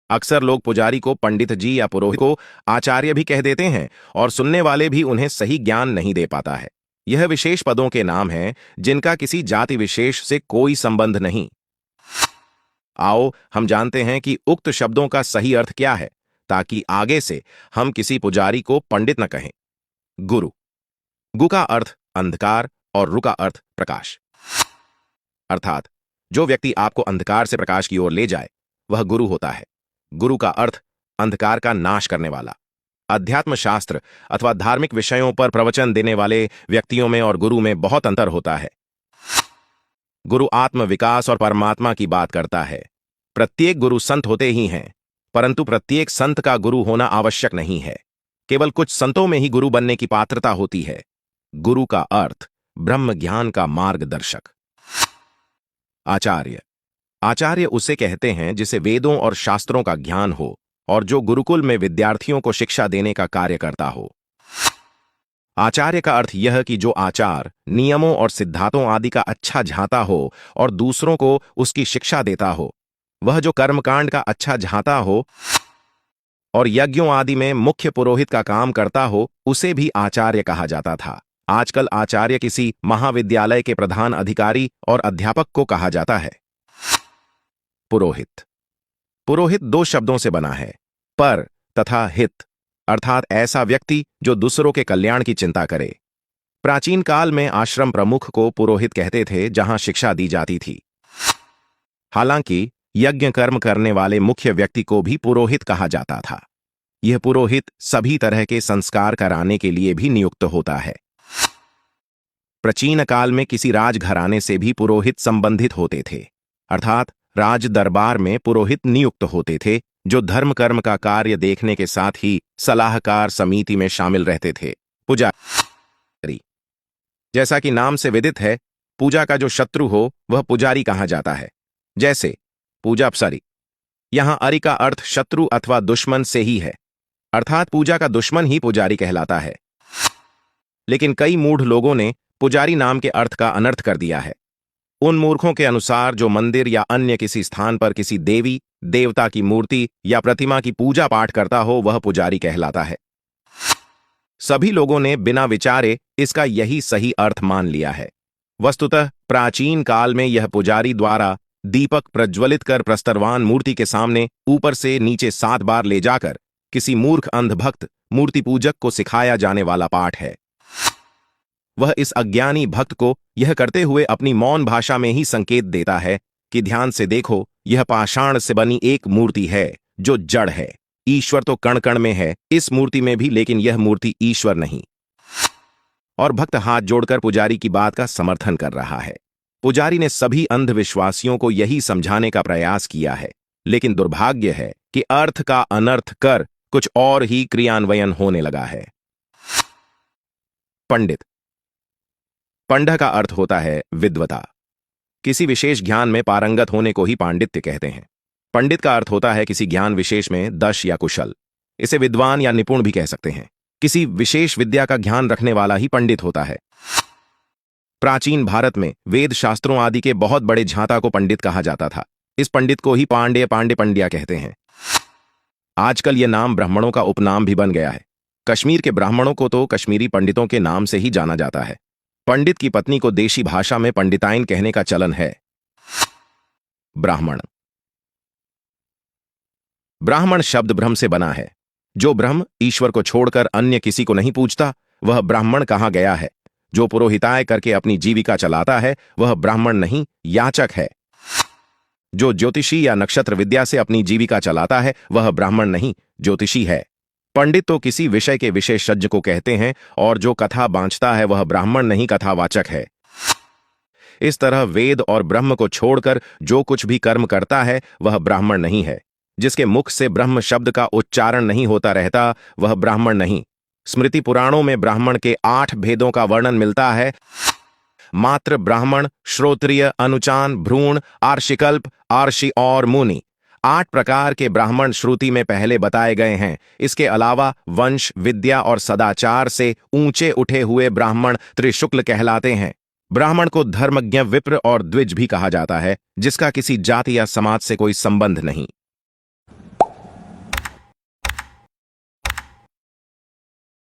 अक्सर लोग पुजारी को पंडित जी या पुरोहित को आचार्य भी कह देते हैं और सुनने वाले भी उन्हें सही ज्ञान नहीं दे पाता है। यह विशेष पदों के नाम हैं जिनका किसी जाति विशेष से कोई संबंध नहीं। आओ हम जानते हैं कि उक्त शब्दों का सही अर्थ क्या है, ताकि आगे से हम किसी पुजारी को पंडित न कहें। गुरु। गु का अर्थ अंधकार और रु का अर्थ प्रकाश, अर्थात जो व्यक्ति आपको अंधकार से प्रकाश की ओर ले जाए वह गुरु होता है। गुरु का अर्थ अंधकार का नाश करने वाला। अध्यात्म शास्त्र अथवा धार्मिक विषयों पर प्रवचन देने वाले व्यक्तियों में और गुरु में बहुत अंतर होता है। गुरु आत्म विकास और परमात्मा की बात करता है। प्रत्येक गुरु संत होते ही हैं, परंतु प्रत्येक संत का गुरु होना आवश्यक नहीं है। केवल कुछ संतों में ही गुरु बनने की पात्रता होती है। गुरु का अर्थ ब्रह्म ज्ञान का मार्गदर्शक। आचार्य। आचार्य उसे कहते हैं जिसे वेदों और शास्त्रों का ज्ञान हो और जो गुरुकुल में विद्यार्थियों को शिक्षा देने का कार्य करता हो। आचार्य का अर्थ यह कि जो आचार, नियमों और सिद्धांतों आदि का अच्छा झांता हो और दूसरों को उसकी शिक्षा देता हो। वह जो कर्मकांड का अच्छा झांता हो और यज्ञों आदि में मुख्य पुरोहित का काम करता हो, उसे भी आचार्य कहा जाता था। आजकल आचार्य किसी महाविद्यालय के प्रधान अधिकारी और अध्यापक को कहा जाता है। पुरोहित। पुरोहित दो शब्दों से बना है, पर तथा हित, अर्थात ऐसा व्यक्ति जो दूसरों के कल्याण की चिंता करे। प्राचीन काल में आश्रम प्रमुख को पुरोहित कहते थे, जहां शिक्षा दी जाती थी। हालांकि यज्ञ कर्म करने वाले मुख्य व्यक्ति को भी पुरोहित कहा जाता था। यह पुरोहित सभी तरह के संस्कार कराने के लिए भी नियुक्त होता है। प्राचीन काल में किसी राजघराने से भी पुरोहित संबंधित होते थे, अर्थात राज दरबार में पुरोहित नियुक्त होते थे, जो धर्म कर्म का कार्य देखने के साथ ही सलाहकार समिति में शामिल रहते थे। पुजारी। जैसा कि नाम से विदित है, पूजा का जो शत्रु हो वह पुजारी कहा जाता है। जैसे पूजा अपसरी। यहां अरि का अर्थ शत्रु अथवा दुश्मन से ही है, अर्थात पूजा का दुश्मन ही पुजारी कहलाता है। लेकिन कई मूढ़ लोगों ने पुजारी नाम के अर्थ का अनर्थ कर दिया है। उन मूर्खों के अनुसार जो मंदिर या अन्य किसी स्थान पर किसी देवी देवता की मूर्ति या प्रतिमा की पूजा पाठ करता हो, वह पुजारी कहलाता है। सभी लोगों ने बिना विचारे इसका यही सही अर्थ मान लिया है। वस्तुतः प्राचीन काल में यह पुजारी द्वारा दीपक प्रज्वलित कर प्रस्तरवान मूर्ति के सामने ऊपर से नीचे 7 बार ले जाकर किसी मूर्ख अंधभक्त मूर्ति पूजक को सिखाया जाने वाला पाठ है। वह इस अज्ञानी भक्त को यह करते हुए अपनी मौन भाषा में ही संकेत देता है कि ध्यान से देखो, यह पाषाण से बनी एक मूर्ति है जो जड़ है। ईश्वर तो कण कण में है इस मूर्ति में भी, लेकिन यह मूर्ति ईश्वर नहीं। और भक्त हाथ जोड़कर पुजारी की बात का समर्थन कर रहा है। पुजारी ने सभी अंधविश्वासियों को यही समझाने का प्रयास किया है, लेकिन दुर्भाग्य है कि अर्थ का अनर्थ कर कुछ और ही क्रियान्वयन होने लगा है। पंडित। पंड का अर्थ होता है विद्वता। किसी विशेष ज्ञान में पारंगत होने को ही पांडित्य कहते हैं। पंडित का अर्थ होता है किसी ज्ञान विशेष में दक्ष या कुशल। इसे विद्वान या निपुण भी कह सकते हैं। किसी विशेष विद्या का ज्ञान रखने वाला ही पंडित होता है। प्राचीन भारत में वेद शास्त्रों आदि के बहुत बड़े झांता को पंडित कहा जाता था। इस पंडित को ही पांड्या कहते हैं। आजकल यह नाम ब्राह्मणों का उपनाम भी बन गया है। कश्मीर के ब्राह्मणों को तो कश्मीरी पंडितों के नाम से ही जाना जाता है। पंडित की पत्नी को देशी भाषा में पंडिताइन कहने का चलन है। ब्राह्मण। ब्राह्मण शब्द ब्रह्म से बना है। जो ब्रह्म ईश्वर को छोड़कर अन्य किसी को नहीं पूजता वह ब्राह्मण कहा गया है। जो पुरोहिताय करके अपनी जीविका चलाता है वह ब्राह्मण नहीं, याचक है। जो ज्योतिषी या नक्षत्र विद्या से अपनी जीविका चलाता है वह ब्राह्मण नहीं, ज्योतिषी है। पंडित तो किसी विषय के विशेषज्ञ को कहते हैं और जो कथा बांचता है वह ब्राह्मण नहीं, कथावाचक है। इस तरह वेद और ब्रह्म को छोड़कर जो कुछ भी कर्म करता है वह ब्राह्मण नहीं है। जिसके मुख से ब्रह्म शब्द का उच्चारण नहीं होता रहता वह ब्राह्मण नहीं। स्मृति पुराणों में ब्राह्मण के 8 भेदों का वर्णन मिलता है। मात्र ब्राह्मण, श्रोत्रिय, अनुचान, भ्रूण, आर्षिकल्प, आर्षि और मुनि। 8 प्रकार के ब्राह्मण श्रुति में पहले बताए गए हैं। इसके अलावा वंश, विद्या और सदाचार से ऊंचे उठे हुए ब्राह्मण त्रिशुक्ल कहलाते हैं। ब्राह्मण को धर्मज्ञ, विप्र और द्विज भी कहा जाता है, जिसका किसी जाति या समाज से कोई संबंध नहीं।